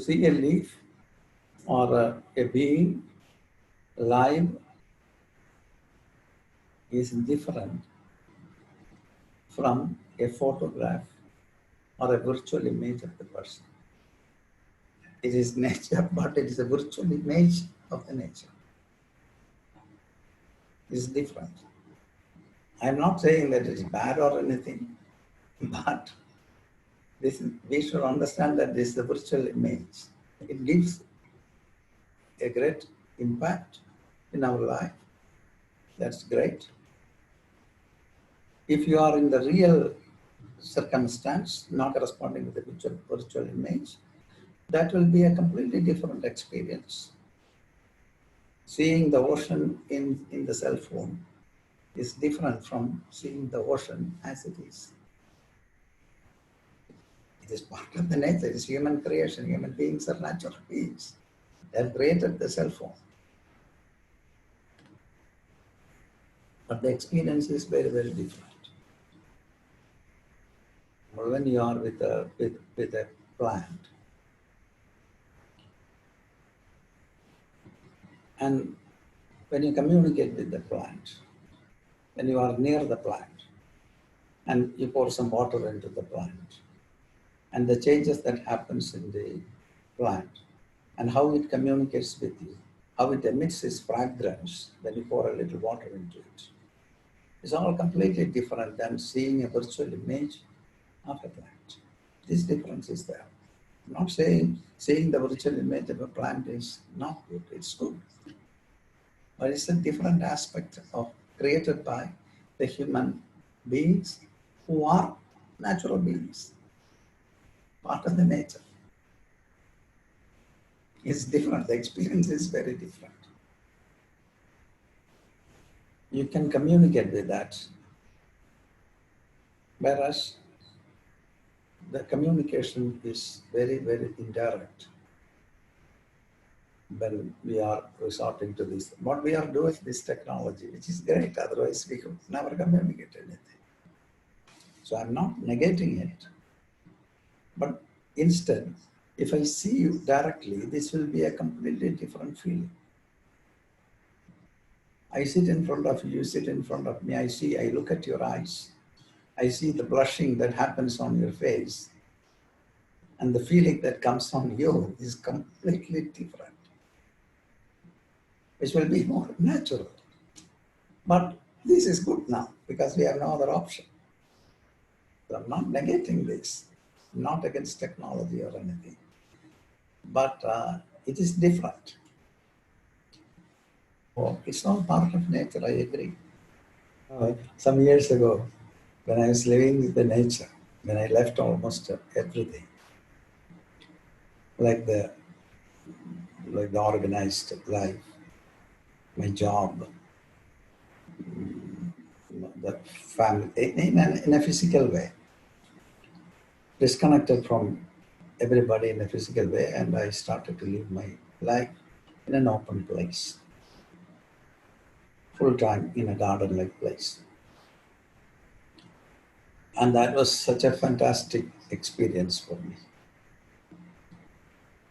see a leaf or a being live is different from a photograph or a virtual image of the person. It is nature, but it is a virtual image of the nature. It is different. I'm not saying that it is bad or anything, but we should understand that this is a virtual image. It gives a great impact in our life. That's great. If you are in the real circumstance, not corresponding with the virtual image, that will be a completely different experience. Seeing the ocean in the cell phone is different from seeing the ocean as it is. It is part of the nature. It is human creation. Human beings are natural beings. They have created the cell phone. But the experience is very, very different. When you are with a plant, and when you communicate with the plant, when you are near the plant, and you pour some water into the plant, and the changes that happens in the plant, and how it communicates with you, how it emits its fragrance when you pour a little water into it, is all completely different than seeing a virtual image of a plant. This difference is there. I'm not saying seeing the virtual image of a plant is not good, it's good. But it's a different aspect of created by the human beings who are natural beings, part of the nature. It's different, the experience is very different. You can communicate with that, whereas the communication is very, very indirect when we are resorting to this. What we are doing, this technology, which is great, otherwise we could never communicate anything. So I'm not negating it, but instead, if I see you directly, this will be a completely different feeling. I sit in front of you, you sit in front of me, I look at your eyes, I see the blushing that happens on your face, and the feeling that comes on you is completely different, which will be more natural. But this is good now, because we have no other option. So I'm not negating this, I'm not against technology or anything, but it is different. Oh, it's not part of nature, I agree. Some years ago, when I was living with the nature, when I left almost everything, like the organized life, my job, the family, in a physical way, disconnected from everybody in a physical way, and I started to live my life in an open place, full time in a garden-like place. And that was such a fantastic experience for me.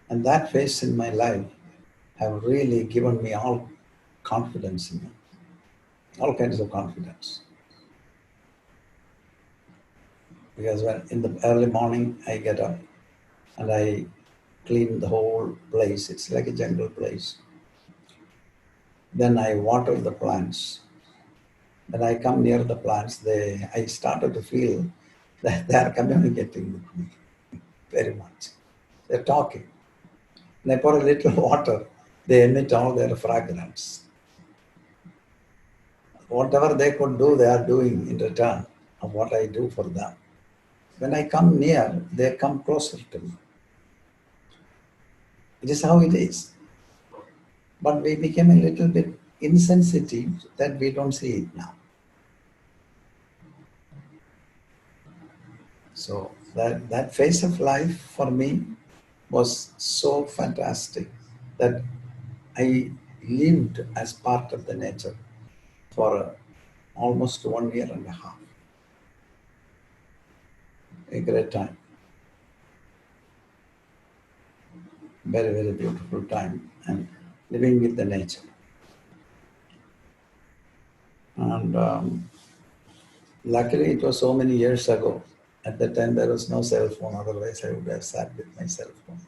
And that phase in my life have really given me all confidence in me, all kinds of confidence. Because when in the early morning I get up and I clean the whole place, it's like a jungle place. Then I water the plants. When I come near the plants, I started to feel that they are communicating with me very much. They're talking. When I pour a little water, they emit all their fragrance. Whatever they could do, they are doing in return of what I do for them. When I come near, they come closer to me. It is how it is. But we became a little bit insensitive that we don't see it now. So that phase of life for me was so fantastic that I lived as part of the nature for almost 1 year and a half. A great time. very, very beautiful time and living with the nature. And luckily, it was so many years ago. At that time, there was no cell phone. Otherwise, I would have sat with my cell phone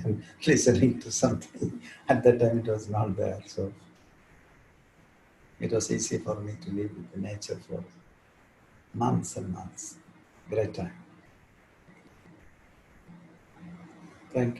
and listening to something. At that time, it was not there. So it was easy for me to live with the nature for months and months. Great time. Thank you.